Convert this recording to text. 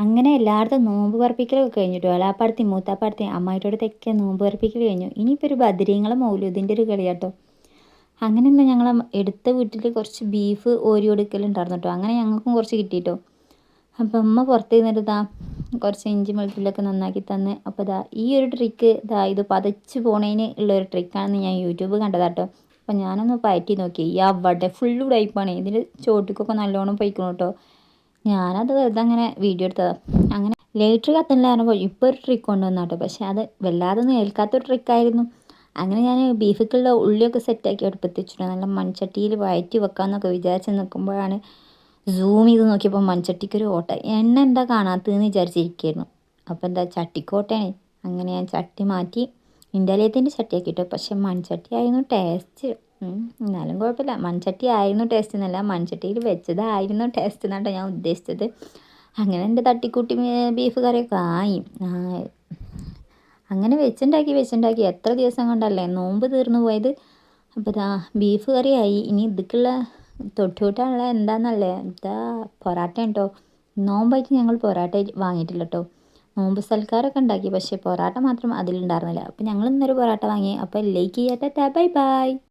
അങ്ങനെ എല്ലായിടത്തും നോമ്പ് പറപ്പിക്കലൊക്കെ കഴിഞ്ഞിട്ടോ എളാപ്പാടത്തി മൂത്താപ്പാടത്തി അമ്മായിട്ടോടത്തൊക്കെ നോമ്പ് പറപ്പിക്കൽ കഴിഞ്ഞു. ഇനിയിപ്പോൾ ഒരു ബദരീങ്ങളെ മൗലൂദിൻ്റെ ഒരു കളിയാട്ടോ. അങ്ങനെ ഇന്ന് ഞങ്ങൾ എടുത്ത വീട്ടിൽ കുറച്ച് ബീഫ് ഓരി കൊടുക്കലുണ്ടായിരുന്നു കേട്ടോ. അങ്ങനെ ഞങ്ങൾക്കും കുറച്ച് കിട്ടിയിട്ടോ. അപ്പം അമ്മ പുറത്ത് നിന്നിട്ട് കുറച്ച് ഇഞ്ചി വെളുത്തുള്ളിയൊക്കെ നന്നാക്കി തന്ന്. അപ്പോൾ ഈ ഒരു ട്രിക്ക് ഇത് പതച്ച് പോണതിന് ഉള്ളൊരു ട്രിക്കാണെന്ന് ഞാൻ യൂട്യൂബ് കണ്ടതാട്ടോ. അപ്പോൾ ഞാനൊന്ന് പയറ്റി നോക്കി. അവിടെ ഫുള്ള് ഉടായിപ്പാണ്. ഇതിൽ ചോട്ടിക്കൊക്കെ നല്ലോണം പൊയ്ക്കണം കേട്ടോ. ഞാനത് വെറുതെ അങ്ങനെ വീഡിയോ എടുത്തതാണ്. അങ്ങനെ ലൈറ്റർ കത്തുന്നില്ല പറഞ്ഞപ്പോൾ ഇപ്പോൾ ഒരു ട്രിക്ക് കൊണ്ടുവന്നാട്ടോ. പക്ഷേ അത് വല്ലാതൊന്നും ഏൽക്കാത്തൊരു ട്രിക്കായിരുന്നു. അങ്ങനെ ഞാൻ ബീഫിക്കുള്ള ഉള്ളിയൊക്കെ സെറ്റാക്കി അടുപ്പത്ത് വെച്ചിട്ട് നല്ല മൺചട്ടിയിൽ വഴറ്റി വെക്കാമെന്നൊക്കെ വിചാരിച്ച് നിൽക്കുമ്പോഴാണ് സൂം ചെയ്ത് നോക്കിയപ്പോൾ മൺചട്ടിക്കൊരു ഓട്ട. എണ്ണ എന്താ കാണാത്തതെന്ന് വിചാരിച്ചിരിക്കുകയായിരുന്നു. അപ്പോൾ ചട്ടിക്കോട്ടയാണ്. അങ്ങനെ ഞാൻ ചട്ടി മാറ്റി ഇൻഡാലിയത്തിൻ്റെ ചട്ടിയാക്കിട്ടോ. പക്ഷെ മൺചട്ടി ആയിരുന്നു ടേസ്റ്റ്. എന്നാലും കുഴപ്പമില്ല. മൺചട്ടി ആയിരുന്നു ടേസ്റ്റ് എന്നല്ല, മൺചട്ടിയിൽ വെച്ചതായിരുന്നു ടേസ്റ്റ് എന്നാട്ടോ ഞാൻ ഉദ്ദേശിച്ചത്. അങ്ങനെ എൻ്റെ തട്ടിക്കൂട്ടി ബീഫ് കറിയൊക്കെ ആയി. അങ്ങനെ വെച്ചുണ്ടാക്കി എത്ര ദിവസം കൊണ്ടല്ലേ നോമ്പ് തീർന്നു പോയത്. അപ്പോൾ ബീഫ് കറിയായി. ഇനി ഇതിക്കുള്ള തൊട്ടുകൂട്ടാനുള്ള എന്താണെന്നല്ലേ, പൊറാട്ട കേട്ടോ. നോമ്പായിട്ട് ഞങ്ങൾ പൊറാട്ട വാങ്ങിയിട്ടില്ല കേട്ടോ. നോമ്പ് സൽക്കാരമൊക്കെ ഉണ്ടാക്കി, പക്ഷേ പൊറാട്ട മാത്രം അതിലുണ്ടായിരുന്നില്ല. അപ്പോൾ ഞങ്ങൾ ഇന്നൊരു പൊറാട്ട വാങ്ങി. അപ്പോൾ ലൈക്ക് ചെയ്യാത്ത ബൈ ബൈ.